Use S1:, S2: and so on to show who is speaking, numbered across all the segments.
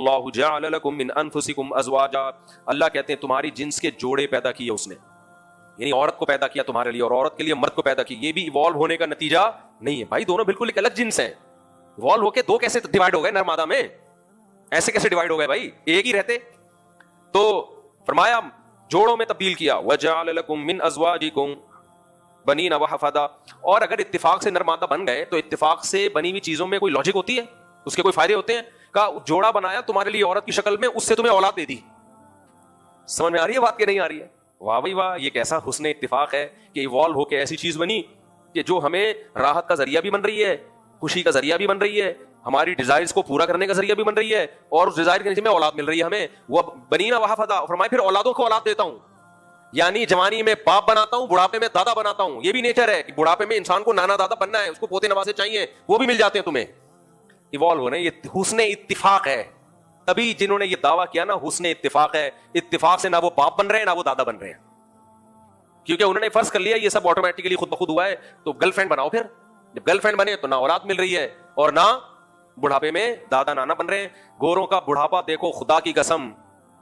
S1: واللہ جعل لکم من انفسکم ازواجا، اللہ کہتے ہیں تمہاری جنس کے جوڑے پیدا کیے اس نے، یعنی عورت کو پیدا کیا تمہارے لیے اور عورت کے لیے مرد کو پیدا کی. یہ بھی ایوالو ہونے کا نتیجہ نہیں ہے بھائی، دونوں بالکل ایک الگ جنس ہیں. ایوالو ہو کے دو کیسے ڈیوائڈ ہو گئے نر مادہ میں؟ ایسے کیسے ڈیوائڈ ہو گئے بھائی؟ ایک ہی رہتے. تو فرمایا جوڑوں میں تبدیل کیا. وجعل لکم من ازواجکم بنین وحفدا، اور اگر اتفاق سے نر مادہ بن گئے تو اتفاق سے بنی ہوئی چیزوں میں کوئی لاجک ہوتی ہے؟ اس کے کوئی فائدے ہوتے ہیں؟ کہا جوڑا بنایا تمہارے لیے عورت کی شکل میں، اس سے تمہیں اولاد دے دی. سمجھ میں آ رہی ہے بات کہ نہیں آ رہی ہے؟ واہ بھائی واہ، یہ کیسا حسن اتفاق ہے کہ ایوالو ہو کے ایسی چیز بنی کہ جو ہمیں راحت کا ذریعہ بھی بن رہی ہے، خوشی کا ذریعہ بھی بن رہی ہے، ہماری ڈیزائرز کو پورا کرنے کا ذریعہ بھی بن رہی ہے، اور اس ڈیزائر کے نیچے میں اولاد مل رہی ہے ہمیں. وہ بنینا وحفدا، فرمایا پھر اولادوں کو اولاد دیتا ہوں، یعنی جوانی میں باپ بناتا ہوں، بڑھاپے میں دادا بناتا ہوں. یہ بھی نیچر ہے کہ بڑھاپے میں انسان کو نانا دادا بننا ہے، اس کو پوتے نوازے چاہیے، وہ بھی مل جاتے ہیں تمہیں. ایوالو ہونا یہ حسن اتفاق ہے. تبھی جنہوں نے یہ دعویٰ کیا نا حسن اتفاق ہے، اتفاق سے نہ وہ باپ بن رہے ہیں نہ وہ دادا بن رہے ہیں، کیونکہ انہوں نے فرض کر لیا یہ سب آٹومیٹکلی خود بخود ہوا ہے. تو گرل فرینڈ بناؤ، پھر جب گرل فرینڈ بنے تو نہ اولاد مل رہی ہے اور نہ بڑھاپے میں دادا نانا بن رہے ہیں. گوروں کا بڑھاپا دیکھو، خدا کی قسم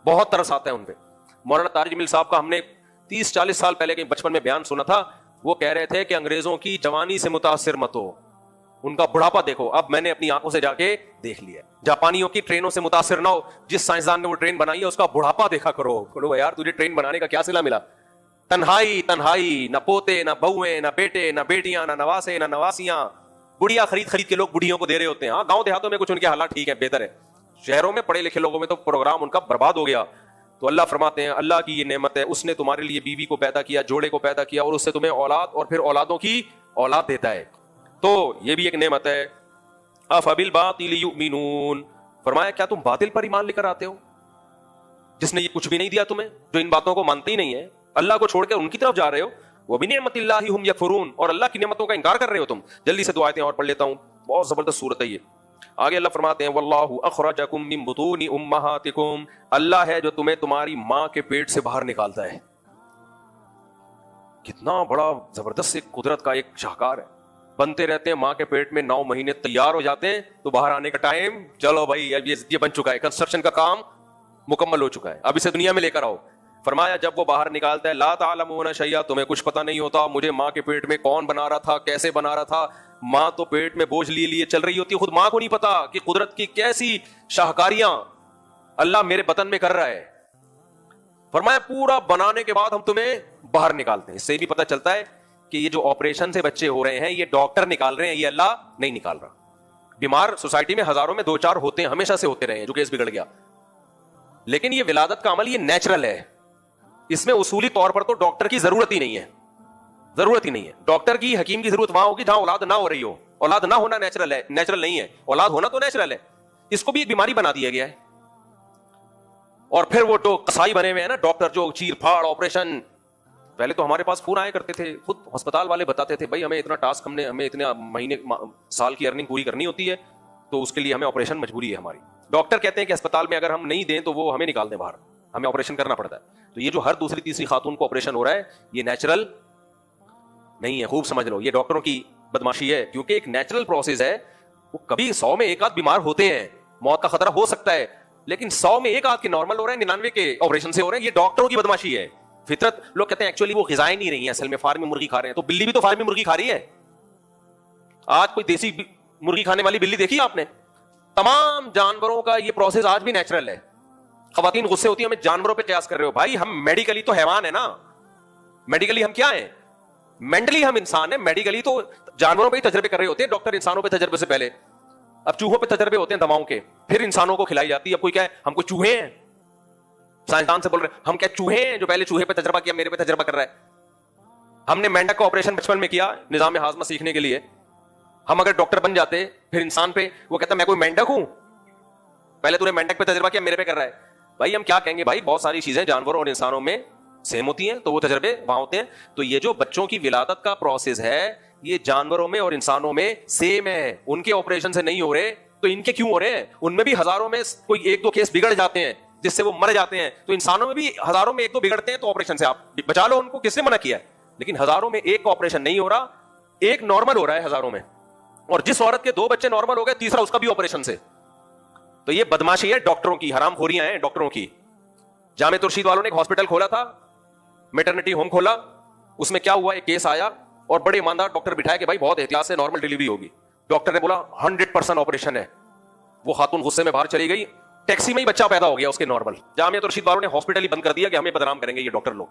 S1: بہت ترس آتا ہے ان پہ. مولانا طارق جمیل صاحب کا ہم نے 30-40 سال پہلے کے بچپن میں بیان سنا تھا. وہ کہہ رہے تھے کہ انگریزوں کی جوانی سے متاثر مت ہو، ان کا بڑھاپا دیکھو. اب میں نے اپنی آنکھوں سے جا کے دیکھ لیا. جاپانیوں کی ٹرینوں سے متاثر نہ ہو، جس سائنسدان نے وہ ٹرین بنائی ہے اس کا بڑھاپا دیکھا کرو. بولو یار تجھے ٹرین بنانے کا کیا صلہ ملا؟ تنہائی تنہائی، نہ پوتے نہ بہویں نہ بیٹے نہ بیٹیاں نہ نواسے نہ نواسیاں. بڑھیا خرید کے لوگ بڑھیوں کو دے رہے ہوتے ہیں. ہاں گاؤں دیہاتوں میں کچھ ان کے حالات ٹھیک ہے، بہتر ہے. شہروں میں پڑھے لکھے لوگوں میں تو پروگرام ان کا برباد ہو گیا. تو اللہ فرماتے ہیں اللہ کی یہ نعمت ہے، اس نے تمہارے لیے بیوی کو پیدا کیا، جوڑے کو پیدا کیا، اور اس سے تمہیں اولاد اور پھر اولادوں کی اولاد دیتا ہے. تو یہ بھی ایک نعمت ہے. افبالباطل یؤمنون، فرمایا کیا تم باطل پر ایمان لے کر آتے ہو، جس نے یہ کچھ بھی نہیں دیا تمہیں، جو ان باتوں کو مانتے ہی نہیں ہے، اللہ کو چھوڑ کے ان کی طرف جا رہے ہو. وبنعمت اللہ ہم یکفرون، اور اللہ کی نعمتوں کا انکار کر رہے ہو تم. جلدی سے دو آیتیں اور پڑھ لیتا ہوں، بہت زبردست صورت ہے یہ. آگے اللہ فرماتے ہیں واللہ اخرجکم من بطون امہاتکم، اللہ ہے جو تمہیں تمہاری ماں کے پیٹ سے باہر نکالتا ہے. کتنا بڑا زبردست ایک قدرت کا ایک شاہکار ہے. بنتے رہتے ہیں ماں کے پیٹ میں، 9 مہینے تیار ہو جاتے ہیں تو باہر آنے کا ٹائم، چلو بھائی اب یہ بن چکا ہے، کنسٹرکشن کا کام مکمل ہو چکا ہے، اب اسے دنیا میں لے کر آؤ. فرمایا جب وہ باہر نکالتا ہے لا تعلمون شیئا، تمہیں کچھ پتہ نہیں ہوتا مجھے ماں کے پیٹ میں کون بنا رہا تھا، کیسے بنا رہا تھا. ماں تو پیٹ میں بوجھ لیے چل رہی ہوتی ہے، خود ماں کو نہیں پتا کہ قدرت کی کیسی شاہکاریاں اللہ میرے بطن میں کر رہا ہے. فرمایا پورا بنانے کے بعد ہم تمہیں باہر نکالتے ہیں. اس سے بھی پتہ چلتا ہے کہ یہ جو آپریشن سے بچے ہو رہے ہیں یہ ڈاکٹر نکال رہے ہیں، یہ اللہ نہیں نکال رہا. بیمار سوسائٹی میں ہزاروں میں 2-4 ہوتے ہیں، ہمیشہ سے ہوتے رہے ہیں جو کیس بگڑ گیا. لیکن یہ ولادت کا عمل یہ نیچرل ہے، اس میں اصولی طور پر تو ڈاکٹر کی ضرورت ہی نہیں ہے، ضرورت ہی نہیں ہے. ڈاکٹر کی حکیم کی ضرورت وہاں ہوگی جہاں اولاد نہ ہو رہی ہو. اولاد نہ ہونا نیچرل ہے، نیچرل نہیں ہے. اولاد ہونا تو نیچرل ہے، اس کو بھی ایک بیماری بنا دیا گیا ہے. اور پھر وہ جو قصائی بنے ہوئے ہیں نا ڈاکٹر، جو چیر پھاڑ آپریشن. پہلے تو ہمارے پاس فون آیا کرتے تھے، خود ہسپتال والے بتاتے تھے بھائی ہمیں اتنا ٹاسک، ہمیں اتنے مہینے سال کی ارننگ پوری کرنی ہوتی ہے، تو اس کے لیے ہمیں آپریشن مجبوری ہے ہماری. ڈاکٹر کہتے ہیں کہ اسپتال میں اگر ہم نہیں دیں تو وہ ہمیں نکال دیں باہر، ہمیں آپریشن کرنا پڑتا ہے. تو یہ جو ہر دوسری تیسری خاتون کو آپریشن ہو رہا ہے یہ نیچرل نہیں ہے، خوب سمجھ لو. یہ ڈاکٹروں کی بدماشی ہے، کیونکہ ایک نیچرل پروسیس ہے. وہ کبھی 100 میں 1 آدھ بیمار ہوتے ہیں، موت کا خطرہ ہو سکتا ہے، لیکن 100 میں 1 آدھ کے نارمل ہو رہے ہیں، 99 کے آپریشن سے ہو رہے ہیں. یہ ڈاکٹروں کی بدماشی ہے. فطرت لوگ کہتے ہیں ایکچولی وہ غذائیں نہیں رہی ہیں، اصل میں فارمی مرغی کھا رہے ہیں. تو بلی بھی تو فارمی مرغی کھا رہی ہے. آج کوئی دیسی مرغی کھانے والی بلی دیکھی آپ نے؟ تمام جانوروں کا یہ پروسیس آج بھی نیچرل ہے. خواتین غصے ہوتی ہیں ہمیں جانوروں پہ قیاس کر رہے ہو. بھائی ہم میڈیکلی تو حیوان ہے نا، میڈیکلی ہم کیا ہیں؟ مینٹلی ہم انسان ہیں، میڈیکلی تو جانوروں پہ ہی تجربے کر رہے ہوتے ہیں ڈاکٹر، انسانوں پہ تجربے سے پہلے. اب چوہوں پہ تجربے ہوتے ہیں دواؤں کے، پھر انسانوں کو کھلائی جاتی ہے. اب کوئی کہے ہم کوئی چوہے ہیں، سائنسدان سے بول رہے ہیں ہم کیا چوہے ہیں جو پہلے چوہے پہ تجربہ کیا میرے پہ تجربہ کر رہا ہے. ہم نے مینڈک کا آپریشن بچپن میں کیا نظام ہاضمہ سیکھنے کے لیے. ہم اگر ڈاکٹر بن جاتے پھر انسان پہ، وہ کہتا میں کوئی مینڈک ہوں، پہلے تو نے مینڈک پہ تجربہ کیا میرے پہ کر رہا ہے. بھائی ہم کیا کہیں گے؟ بھائی بہت ساری چیزیں جانوروں اور انسانوں میں سیم ہوتی ہیں، تو وہ تجربے وہاں ہوتے ہیں. تو یہ جو بچوں کی ولادت کا پروسیس ہے یہ جانوروں میں اور انسانوں میں سیم ہے. ان کے آپریشن سے نہیں ہو رہے تو ان کے کیوں ہو رہے ہیں؟ ان میں بھی ہزاروں میں کوئی 1-2 کیس بگڑ جاتے ہیں جس سے وہ مر جاتے ہیں. تو انسانوں میں بھی ہزاروں میں 1-2 بگڑتے ہیں، تو آپریشن سے آپ بچا لو ان کو، کس نے منع کیا ہے؟ لیکن ہزاروں میں 1 کا آپریشن نہیں ہو رہا، 1 نارمل ہو رہا ہے ہزاروں میں. اور جس عورت کے 2 بچے نارمل ہو گئے، تیسرا اس کا بھی آپریشن سے. تو یہ بدماشی ہے ڈاکٹروں کی, حرام خوریاں ہیں ڈاکٹروں کی. جامع ترشید والوں نے ایک ہاسپٹل کھولا تھا, میٹرنٹی ہوم کھولا, اس میں کیا ہوا, ایک کیس آیا اور بڑے ایماندار ڈاکٹر بٹھائے کہ بھائی بہت احتیاط سے نارمل ڈلیوری ہوگی. ڈاکٹر نے بولا 100% آپریشن ہے. وہ خاتون غصے میں باہر چلی گئی, ٹیکسی میں ہی بچہ پیدا ہو گیا اس کے نارمل. جامعہ ترشید والوں نے ہاسپٹل ہی بند کر دیا کہ ہمیں بدنام کریں گے یہ ڈاکٹر لوگ.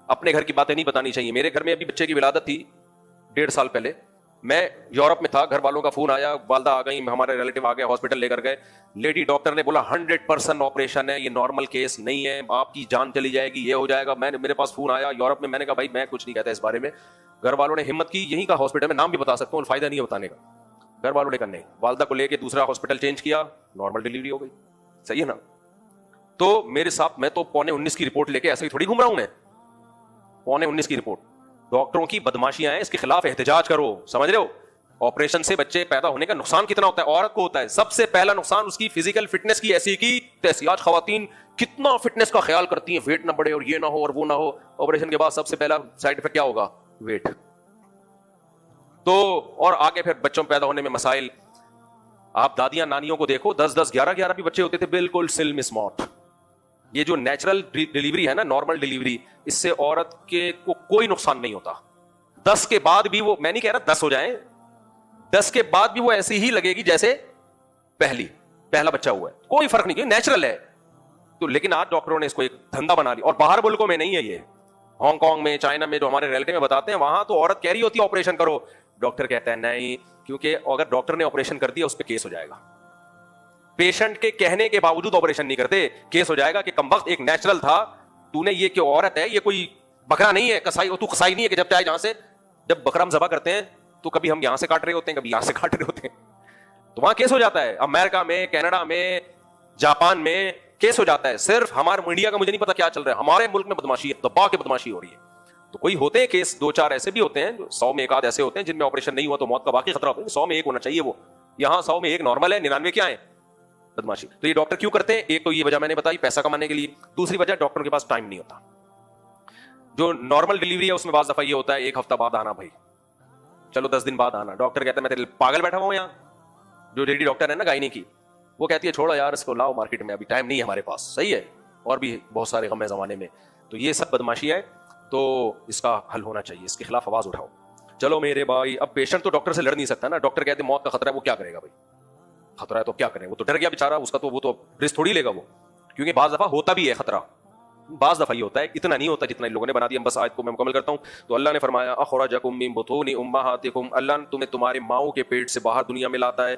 S1: اپنے گھر کی باتیں نہیں بتانی چاہیے. میرے گھر میں ابھی بچے کی ولادت تھی 1.5 سال پہلے, میں یورپ میں تھا, گھر والوں کا فون آیا, والدہ آ گئی, ہمارے ریلیٹو آ گئے, ہاسپٹل لے کر گئے. لیڈی ڈاکٹر نے بولا 100% آپریشن ہے, یہ نارمل کیس نہیں ہے, آپ کی جان چلی جائے گی, یہ ہو جائے گا. میرے پاس فون آیا یورپ میں, میں نے کہا بھائی میں کچھ نہیں کہتا اس بارے میں. گھر والوں نے ہمت کی, یہیں کا ہاسپٹل میں نام بھی بتا سکتا ہوں, فائدہ نہیں ہے بتانے کا. گھر والوں نے کہا نہیں, والدہ کو لے کے دوسرا ہاسپٹل چینج کیا, نارمل ڈلیوری ہو گئی. صحیح ہے نا. تو میرے ساتھ, میں تو 19:15 کی رپورٹ لے کے ایسے ہی تھوڑی گھوم رہا ہوں, میں 19:15 کی رپورٹ. ڈاکٹروں کی بدماشیاں ہیں, اس کے خلاف احتجاج کرو. سمجھ رہے ہو, آپریشن سے بچے پیدا ہونے کا نقصان کتنا ہوتا ہے, عورت کو ہوتا ہے. سب سے پہلا نقصان اس کی فزیکل فٹنس کی, ایسی کی تیسی. آج خواتین کتنا فٹنس کا خیال کرتی ہیں, ویٹ نہ بڑھے اور یہ نہ ہو اور وہ نہ ہو. آپریشن کے بعد سب سے پہلا سائڈ افیکٹ کیا ہوگا, ویٹ. تو اور آگے پھر بچوں پیدا ہونے میں مسائل. آپ دادیاں نانیوں کو دیکھو, 10 11 بھی بچے ہوتے تھے, بالکل سلم اسمارٹ. یہ جو نیچرل ڈلیوری ہے نا, نارمل ڈلیوری, اس سے عورت کے کو کوئی نقصان نہیں ہوتا. 10 کے بعد بھی وہ, میں نہیں کہہ رہا 10 ہو جائیں, 10 کے بعد بھی وہ ایسی ہی لگے گی جیسے پہلا بچہ ہوا ہے, کوئی فرق نہیں, نیچرل ہے. تو لیکن آج ڈاکٹروں نے اس کو ایک دھندا بنا لیا. اور باہر ملکوں میں نہیں ہے یہ, ہانگ کانگ میں, چائنا میں, جو ہمارے ریلیٹو میں بتاتے ہیں, وہاں تو عورت کہہ رہی ہوتی ہے آپریشن کرو, ڈاکٹر کہتا ہے نہیں, کیونکہ اگر ڈاکٹر نے آپریشن کر دیا اس پہ کیس ہو جائے گا. پیشنٹ کے کہنے کے باوجود آپریشن نہیں کرتے, کیس ہو جائے گا کہ کمبخت ایک نیچرل تھا, تو نے یہ کہ عورت ہے, یہ کوئی بکرا نہیں ہے, کسائی, تو کسائی نہیں ہے کہ جب چاہے جہاں سے. جب بکرا ہم ذبح کرتے ہیں تو کبھی ہم یہاں سے کاٹ رہے ہوتے ہیں, کبھی یہاں سے کاٹ رہے ہوتے ہیں, تو وہاں کیس ہو جاتا ہے. امریکہ میں, کینیڈا میں, جاپان میں کیس ہو جاتا ہے. صرف ہمارے انڈیا کا مجھے نہیں پتا کیا چل رہا ہے, ہمارے ملک میں بدماشی ہے, دبا کے بدماشی ہو رہی ہے. تو کوئی ہوتے ہیں کیس 2-4 ایسے بھی ہوتے ہیں, 100 میں 1 ایسے ہوتے ہیں جن میں آپریشن نہیں ہوا تو موت کا باقی خطرہ ہوتا ہے. 100 میں 1 ہونا چاہیے وہ, یہاں 100 میں 1 نارمل ہے, 99 کیا ہے, بدماشی. تو یہ ڈاکٹر کیوں کرتے ہیں, ایک تو یہ وجہ میں نے بتائی, پیسہ کمانے کے لیے. دوسری وجہ, ڈاکٹروں کے پاس ٹائم نہیں ہوتا. جو نارمل ڈلیوری ہے اس میں بعض دفعہ یہ ہوتا ہے 1 ہفتہ بعد آنا, بھائی چلو 10 دن بعد آنا. ڈاکٹر کہتا ہے میں تیرے پاگل بیٹھا ہوں یہاں. جو لیڈی ڈاکٹر ہے نا گائنی کی, وہ کہتی ہے چھوڑو یار اس کو, لاؤ مارکیٹ میں, ابھی ٹائم نہیں ہے ہمارے پاس. صحیح ہے, اور بھی بہت سارے غم ہے زمانے میں. تو یہ سب بدماشی ہے, تو اس کا حل ہونا چاہیے, اس کے خلاف آواز اٹھاؤ. چلو میرے بھائی, اب پیشنٹ تو ڈاکٹر سے لڑ نہیں سکتا نا. ڈاکٹر کہتے ہیں موت کا خطرہ ہے, وہ کیا کرے گا بھائی, خطرہ ہے تو کیا کرے, وہ تو ڈر گیا بیچارہ, اس کا تو وہ تو رسک تھوڑی لے گا وہ, کیونکہ بعض دفعہ ہوتا بھی ہے خطرہ, بعض دفعہ یہ ہوتا ہے, اتنا نہیں ہوتا جتنا ان لوگوں نے بنا دیا. بس آیت کو میں مکمل کرتا ہوں. تو اللہ نے فرمایا اخرجکم من بطون امہاتکم, اللہ نے تمہیں تمہارے ماؤں کے پیٹ سے باہر دنیا میں لاتا ہے.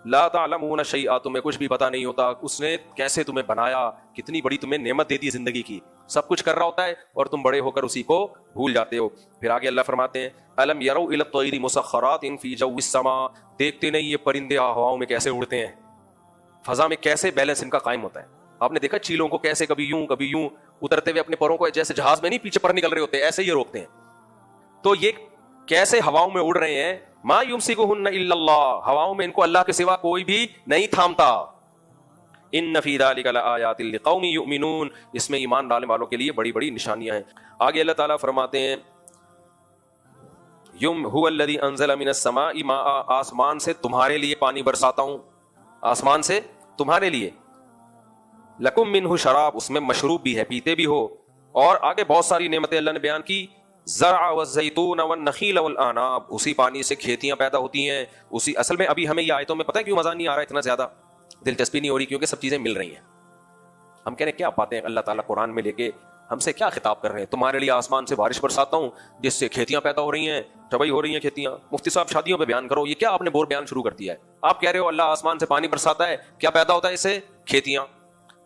S1: لا تعلمون شیئا, تمہیں کچھ بھی پتا نہیں ہوتا اس نے کیسے تمہیں بنایا, کتنی بڑی تمہیں نعمت دے دی زندگی کی, سب کچھ کر رہا ہوتا ہے اور تم بڑے ہو کر اسی کو بھول جاتے ہو. پھر آگے اللہ فرماتے ہیں الم یروا الی الطیر مسخرات فی جو السماء, دیکھتے نہیں یہ پرندے ہواؤں میں کیسے اڑتے ہیں, فضا میں کیسے بیلنس ان کا قائم ہوتا ہے. آپ نے دیکھا چیلوں کو کیسے کبھی یوں اترتے ہوئے اپنے پروں کو, جیسے جہاز میں نہیں پیچھے پر نکل رہے ہوتے, ایسے ہی روکتے ہیں. تو یہ کیسے ہواؤں میں اڑ رہے ہیں, ما یمسکہن الا اللہ, ہواؤں میں ان کو اللہ کے سوا کوئی بھی نہیں تھامتا. ان فی ذلک لآیات لقوم یؤمنون, اس میں ایمان ڈالنے والوں کے لیے بڑی بڑی نشانیاں ہیں. آگے اللہ تعالیٰ فرماتے ہیں هو الذی انزل من السماء ماء, آسمان سے تمہارے لیے پانی برساتا ہوں, آسمان سے تمہارے لیے. لکم منہ شراب, اس میں مشروب بھی ہے, پیتے بھی ہو. اور آگے بہت ساری نعمتیں اللہ نے بیان کی. زرع والزیتون والنخیل والعناب, اسی پانی سے کھیتیاں پیدا ہوتی ہیں. اسی, اصل میں ابھی ہمیں یہ آیتوں میں پتہ ہے کیوں مزہ نہیں آ رہا ہے, اتنا زیادہ دلچسپی نہیں ہو رہی, کیونکہ سب چیزیں مل رہی ہیں. ہم کہہ رہے ہیں کیا باتیں اللہ تعالیٰ قرآن میں لے کے ہم سے کیا خطاب کر رہے ہیں, تمہارے لیے آسمان سے بارش برساتا ہوں جس سے کھیتیاں پیدا ہو رہی ہیں, تباہی ہو رہی ہیں کھیتیاں. مفتی صاحب شادیوں پہ بیان کرو, یہ کیا آپ نے بور بیان شروع کر دیا ہے. آپ کہہ رہے ہو اللہ آسمان سے پانی برساتا ہے, کیا پیدا ہوتا ہے اس سے, کھیتیاں.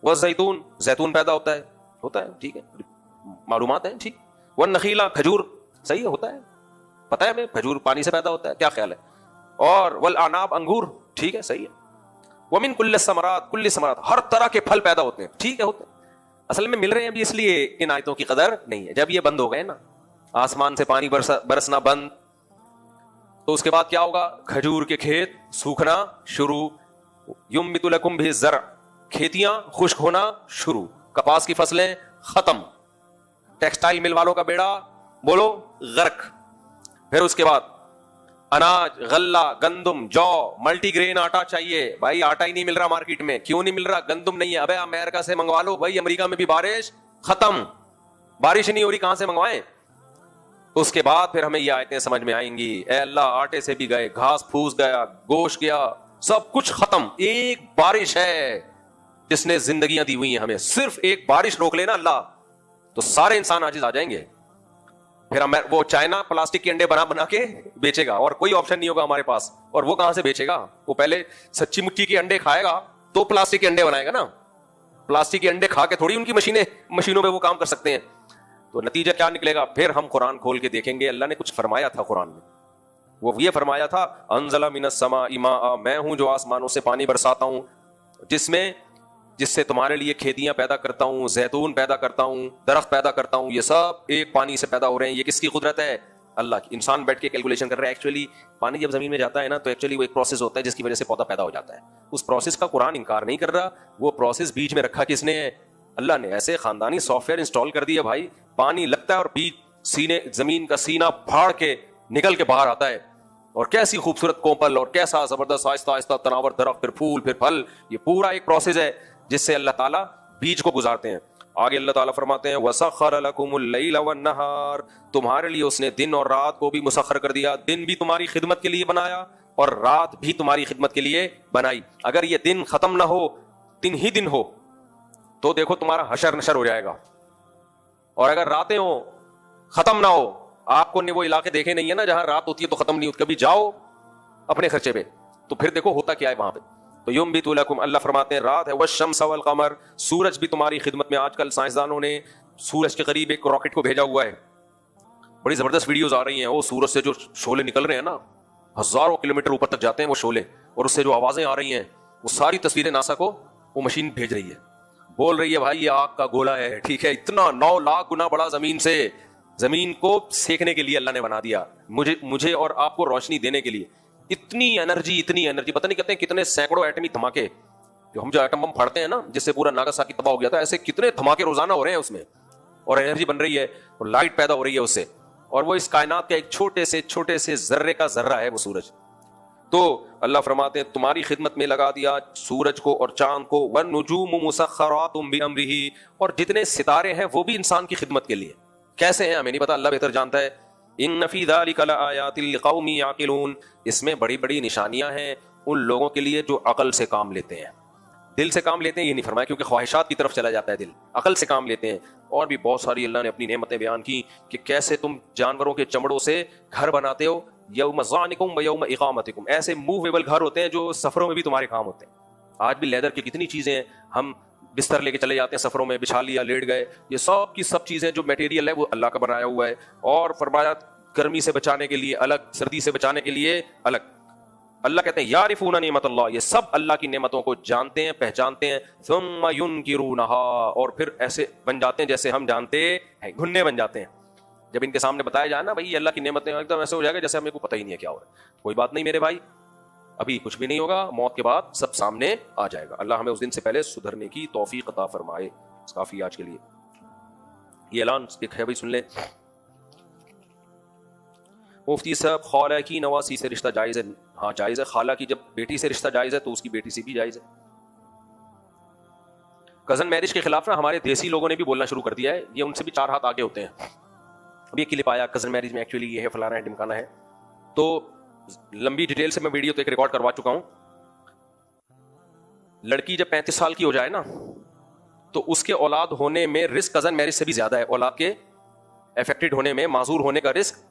S1: والزیتون, زیتون پیدا ہوتا ہے, ٹھیک ہے, معلومات ہیں, ٹھیک. والنخیل, کھجور, صحیح ہوتا ہے, پتہ ہے ہمیں کھجور پانی سے پیدا ہوتا ہے, کیا خیال ہے. اور والعناب, انگور, ٹھیک ہے, صحیح ہے. ومن کل الثمرات, کل ثمرات, ہر طرح کے پھل پیدا ہوتے ہیں, ٹھیک ہے, ہوتے ہیں. اصل میں مل رہے ہیں ابھی, اس لیے ان آیتوں کی قدر نہیں ہے. جب یہ بند ہو گئے نا, آسمان سے پانی برسنا بند, تو اس کے بعد کیا ہوگا, کھجور کے کھیت سوکھنا شروع. ینبت لکم بھی الزرع, کھیتیاں خشک ہونا شروع, کپاس کی فصلیں ختم, ٹیکسٹائل مل والوں کا بیڑا بولو غرق. پھر اس کے بعد اناج, غلہ, گندم, جو, ملٹی گرین آٹا چاہیے. بھائی آٹا ہی نہیں مل رہا مارکیٹ میں. کیوں نہیں مل رہا؟ گندم نہیں ہے. ابے امریکہ سے منگوا لو. بھائی امریکہ میں بھی بارش ختم, بارش نہیں ہو رہی, کہاں سے منگوائیں؟ اس کے بعد پھر ہمیں یہ آیتیں سمجھ میں آئیں گی. اے اللہ, آٹے سے بھی گئے, گھاس پھوس گیا, گوشت گیا, سب کچھ ختم. ایک بارش ہے جس نے زندگیاں دی ہوئی ہیں ہمیں. صرف ایک بارش روک لینا اللہ, تو سارے انسان عاجز آ جائیں گے. پھر وہ چائنا پلاسٹک کے انڈے بنا کے بیچے گا, اور کوئی آپشن نہیں ہوگا ہمارے پاس. اور وہ کہاں سے بیچے گا؟ وہ پہلے سچی مٹی کے انڈے کھائے گا تو پلاسٹک کے انڈے بنائے گا نا. پلاسٹک کے انڈے کھا کے تھوڑی ان کی مشینوں پہ وہ کام کر سکتے ہیں. تو نتیجہ کیا نکلے گا؟ پھر ہم قرآن کھول کے دیکھیں گے اللہ نے کچھ فرمایا تھا قرآن میں. وہ یہ فرمایا تھا, انزل من السماء ماء, میں ہوں جو آسمانوں سے پانی برساتا ہوں, جس سے تمہارے لیے کھیتیاں پیدا کرتا ہوں, زیتون پیدا کرتا ہوں, درخت پیدا کرتا ہوں. یہ سب ایک پانی سے پیدا ہو رہے ہیں. یہ کس کی قدرت ہے؟ اللہ کی. انسان بیٹھ کے کیلکولیشن کر رہا ہے. ایکچولی پانی جب زمین میں جاتا ہے نا, تو ایکچولی وہ ایک پروسیس ہوتا ہے جس کی وجہ سے پودا پیدا ہو جاتا ہے. اس پروسیس کا قرآن انکار نہیں کر رہا. وہ پروسیس بیچ میں رکھا کس نے ہے؟ اللہ نے. ایسے خاندانی سافٹ ویئر انسٹال کر دیا بھائی, پانی لگتا ہے اور بیچ سینے, زمین کا سینہ پھاڑ کے نکل کے باہر آتا ہے. اور کیسی خوبصورت کومپل, اور کیسا زبردست آہستہ آہستہ تناور درخت, پھر پھول, پھر پھل. یہ پورا ایک پروسیس ہے جس سے اللہ تعالیٰ بیج کو گزارتے ہیں. آگے اللہ تعالیٰ فرماتے ہیں وَسَخَّرَ لَكُمُ اللَّيْلَ وَالنَّهَارَ, تمہارے لیے اس نے دن اور رات کو بھی مسخر کر دیا. دن بھی تمہاری خدمت کے لیے بنایا اور رات بھی تمہاری خدمت کے لیے بنائی. اگر یہ دن ختم نہ ہو, دن ہی دن ہو, تو دیکھو تمہارا حشر نشر ہو جائے گا. اور اگر راتیں ہو, ختم نہ ہو, آپ کو نے وہ علاقے دیکھے نہیں ہے نا جہاں رات ہوتی ہے تو ختم نہیں ہوتی, کبھی جاؤ اپنے خرچے پہ, تو پھر دیکھو ہوتا کیا ہے وہاں پہ. تو یمبت لکم, اللہ فرماتے ہیں رات ہے, والشمس والقمر, سورج بھی تمہاری خدمت میں. آج کل سائنسدانوں نے سورج کے قریب ایک راکٹ کو بھیجا ہوا ہے. بڑی زبردست ویڈیوز آ رہی ہیں. وہ سورج سے جو شعلے نکل رہے ہیں نا, ہزاروں کلومیٹر اوپر تک جاتے ہیں وہ شعلے, اور اس سے جو آوازیں آ رہی ہیں, وہ ساری تصویریں ناسا کو وہ مشین بھیج رہی ہے. بول رہی ہے بھائی یہ آگ کا گولا ہے, ٹھیک ہے, اتنا 9 لاکھ گنا بڑا زمین سے. زمین کو سیکنے کے لیے اللہ نے بنا دیا, مجھے اور آپ کو روشنی دینے کے لیے. اتنی انرجی, پتہ نہیں کہتے ہیں کتنے سینکڑوں ایٹمی دھماکے, جو ہم جو ایٹم بم پھاڑتے ہیں نا جس سے پورا ناگاساکی تباہ ہو گیا تھا, ایسے کتنے دھماکے روزانہ ہو رہے ہیں اس میں, اور انرجی بن رہی ہے, اور لائٹ پیدا ہو رہی ہے اس سے. اور وہ اس کائنات کے ایک چھوٹے سے ذرے کا ذرہ ہے وہ سورج. تو اللہ فرماتے ہیں تمہاری خدمت میں لگا دیا سورج کو اور چاند کو. والنجوم مسخرات بامرہ, اور جتنے ستارے ہیں وہ بھی انسان کی خدمت کے لیے. کیسے ہیں ہمیں نہیں پتا, اللہ بہتر جانتا ہے. ان فی ذلک لآیات لقوم یعقلون, اس میں بڑی بڑی نشانیاں ہیں ان لوگوں کے لیے جو عقل سے کام لیتے ہیں. دل سے کام لیتے ہیں یہ نہیں فرمایا, کیونکہ خواہشات کی طرف چلا جاتا ہے دل. عقل سے کام لیتے ہیں. اور بھی بہت ساری اللہ نے اپنی نعمتیں بیان کی کہ کیسے تم جانوروں کے چمڑوں سے گھر بناتے ہو, یوم ظعنکم و یوم اقامتکم, ایسے موویبل گھر ہوتے ہیں جو سفروں میں بھی تمہارے کام ہوتے ہیں. آج بھی لیدر کی کتنی چیزیں ہیں, ہم بستر لے کے چلے جاتے ہیں سفروں میں, بچھا لیا, لیٹ گئے. یہ سب کی سب چیزیں جو میٹیریل ہے وہ اللہ کا بنایا ہوا ہے. اور فرمایا گرمی سے بچانے کے لیے الگ, سردی سے بچانے کے لیے الگ. اللہ کہتے ہیں یعرفون نعمت اللہ, یہ سب اللہ کی نعمتوں کو جانتے ہیں, پہچانتے ہیں. ثم ینکرونہا, اور پھر ایسے بن جاتے ہیں جیسے ہم جانتے ہیں, گھنے بن جاتے ہیں. جب ان کے سامنے بتایا جائے نا بھائی یہ اللہ کی نعمتیں, ایک دم ایسے ہو جائے گا جیسے ہمیں کو پتہ ہی نہیں ہے کیا ہو رہا ہے. کوئی بات نہیں میرے بھائی, ابھی کچھ بھی نہیں ہوگا, موت کے بعد سب سامنے آ جائے گا. اللہ ہمیں اس دن سے پہلے سدھرنے کی توفیق عطا فرمائے. کافی آج کے لیے یہ اعلان ایک ہے بھائی, سن لیں. مفتی صاحب, خالہ کی نواسی سے رشتہ جائز ہے؟ ہاں جائز ہے. خالہ کی جب بیٹی سے رشتہ جائز ہے تو اس کی بیٹی سے بھی جائز ہے. کزن میرج کے خلاف نا ہمارے دیسی لوگوں نے بھی بولنا شروع کر دیا ہے, یہ ان سے بھی 4 ہاتھ آگے ہوتے ہیں. اب یہ کلپ آیا کزن میرج میں ایکچولی یہ ہے, فلانا ہے, ڈمکانا ہے. تو لمبی ڈیٹیل سے میں ویڈیو تو ایک ریکارڈ کروا چکا ہوں. لڑکی جب 35 سال کی ہو جائے نا تو اس کے اولاد ہونے میں رسک کزن میرج سے بھی زیادہ ہے. اولاد کے افیکٹڈ ہونے میں, معذور ہونے کا رسک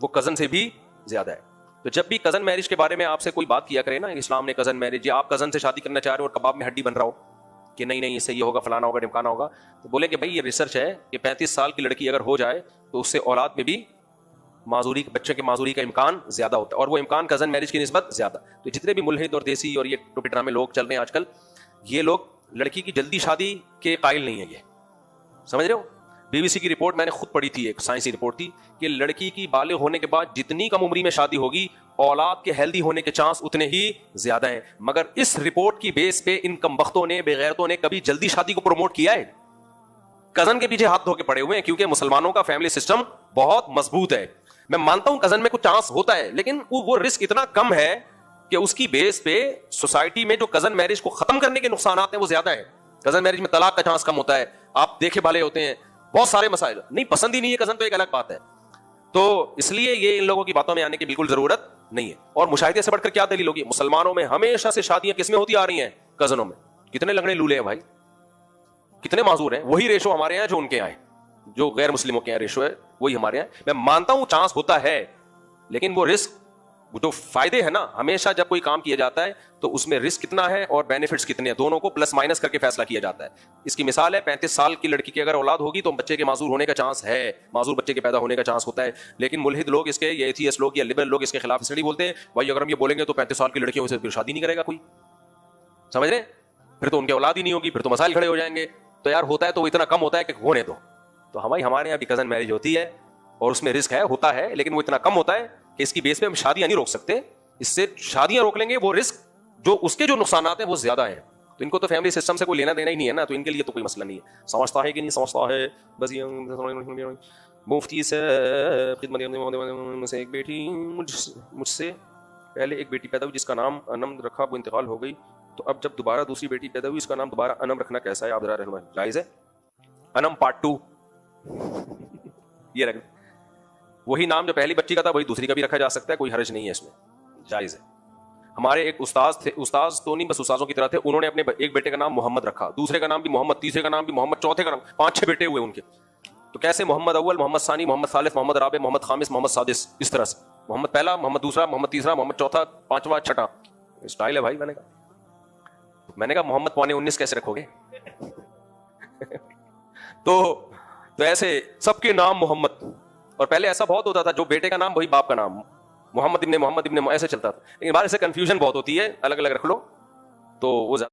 S1: وہ کزن سے بھی زیادہ ہے. تو جب بھی کزن میرج کے بارے میں آپ سے کوئی بات کیا کرے نا, اسلام نے کزن میرج, یا آپ کزن سے شادی کرنا چاہ رہے ہو اور کباب میں ہڈی بن رہا ہو کہ نہیں اس سے یہ ہوگا, فلانا ہوگا, ڈمکانا ہوگا, تو بولے کہ بھائی یہ ریسرچ ہے کہ 35 سال کی لڑکی اگر ہو جائے تو اس سے اولاد میں بھی معذوری, بچے کے معذوری کا امکان زیادہ ہوتا ہے, اور وہ امکان کزن میرج کی نسبت زیادہ. تو جتنے بھی ملحد اور دیسی اور یہ ٹوپی ڈرامے لوگ چل رہے ہیں آج کل, یہ لوگ لڑکی کی جلدی شادی کے قائل نہیں ہے. یہ سمجھ رہے ہو, بی بی سی کی رپورٹ میں نے خود پڑھی تھی, ایک سائنسی رپورٹ تھی کہ لڑکی کی بالغ ہونے کے بعد جتنی کم عمری میں شادی ہوگی اولاد کے ہیلدی ہونے کے چانس اتنے ہی زیادہ ہیں. مگر اس رپورٹ کی بیس پہ ان کم بختوں نے, بے غیرتوں نے کبھی جلدی شادی کو پروموٹ کیا ہے؟ کزن کے پیچھے ہاتھ دھو کے پڑے ہوئے ہیں, کیونکہ مسلمانوں کا فیملی سسٹم بہت مضبوط ہے. میں مانتا ہوں کزن میں کچھ چانس ہوتا ہے, لیکن وہ رسک اتنا کم ہے کہ اس کی بیس پہ سوسائٹی میں جو کزن میرج کو ختم کرنے کے نقصانات ہیں وہ زیادہ ہیں. کزن میرج میں طلاق کا چانس کم ہوتا ہے, آپ دیکھے بھالے ہوتے ہیں, بہت سارے مسائل. نہیں پسند ہی نہیں ہے کزن تو ایک الگ بات ہے. تو اس لیے یہ ان لوگوں کی باتوں میں آنے کی بالکل ضرورت نہیں ہے. اور مشاہدے سے بڑھ کر کیا دلیل ہوگی؟ مسلمانوں میں ہمیشہ سے شادیاں کس میں ہوتی آ رہی ہیں؟ کزنوں میں. کتنے لگنے لولے ہیں بھائی, کتنے معذور ہیں. وہی ریشو ہمارے یہاں جو ان کے یہاں ہے, جو غیر مسلموں کے یہاں ریشو ہے وہی ہمارے یہاں. میں مانتا ہوں چانس ہوتا ہے, لیکن وہ رسک, وہ جو فائدے ہیں نا, ہمیشہ جب کوئی کام کیا جاتا ہے تو اس میں رسک کتنا ہے اور بینیفٹس کتنے ہیں, دونوں کو پلس مائنس کر کے فیصلہ کیا جاتا ہے. اس کی مثال ہے 35 سال کی لڑکی کی اگر اولاد ہوگی تو بچے کے معذور ہونے کا چانس ہے, معذور بچے کے پیدا ہونے کا چانس ہوتا ہے. لیکن ملحد لوگ اس کے, یا ایتھیسٹ لوگ یا لبرل لوگ اس کے خلاف اس لیے بولتے ہیں بھائی اگر ہم یہ بولیں گے تو 35 سال کی لڑکیوں سے پھر شادی نہیں کرے گا کوئی, سمجھ رہے ہیں, پھر تو ان کی اولاد ہی نہیں ہوگی, پھر تو مسائل کھڑے ہو جائیں گے. تو یار ہوتا ہے تو وہ اتنا کم ہوتا ہے کہ ہونے دو. تو ہمارے یہاں بھی کزن میرج ہوتی ہے اور اس میں رسک ہے, ہوتا ہے, لیکن وہ اتنا کم ہوتا ہے کہ اس کی بیس پہ ہم شادیاں نہیں روک سکتے. اس سے شادیاں روک لیں گے, وہ رسک جو اس کے جو نقصانات ہیں وہ زیادہ ہیں. تو ان کو تو فیملی سسٹم سے کوئی لینا دینا ہی نہیں ہے نا, تو ان کے لیے تو کوئی مسئلہ نہیں ہے. سمجھتا ہے کہ نہیں سمجھتا ہے بس یہ مفتی سے خدمت سے ایک بیٹی, مجھ سے پہلے ایک بیٹی پیدا ہوئی جس کا نام انم رکھا, وہ انتقال ہو گئی, تو اب جب دوبارہ دوسری بیٹی پیدا ہوئی اس کا نام دوبارہ انم رکھنا کیسا ہے, آپ ذرا رہنمائی. جائز ہے, انم پارٹ 2 یہ رکھ, وہی نام جو پہلی بچی کا تھا وہی دوسری کا بھی رکھا جا سکتا ہے, کوئی حرج نہیں ہے اس میں, جائز ہے. ہمارے ایک استاذ تھے, استاذ تو نہیں بس استاذوں کی طرح تھے, انہوں نے اپنے ایک بیٹے کا نام محمد رکھا, دوسرے کا نام بھی محمد, تیسرے کا نام بھی محمد, چوتھے کا نام, 5-6 بیٹے ہوئے ان کے. تو کیسے محمد اول, محمد ثانی, محمد ثالث, محمد رابع, محمد خامس, محمد سادس, اس طرح سے محمد پہلا, محمد دوسرا, محمد تیسرا, محمد چوتھا, 5واں, 6واں. اسٹائل ہے بھائی. میں نے کہا محمد 19 کیسے رکھو گے تو ایسے سب کے نام محمد, اور پہلے ایسا بہت ہوتا تھا جو بیٹے کا نام وہی باپ کا نام, محمد ابن ایسے چلتا تھا. لیکن بعد سے کنفیوژن بہت ہوتی ہے, الگ الگ رکھ لو تو وہ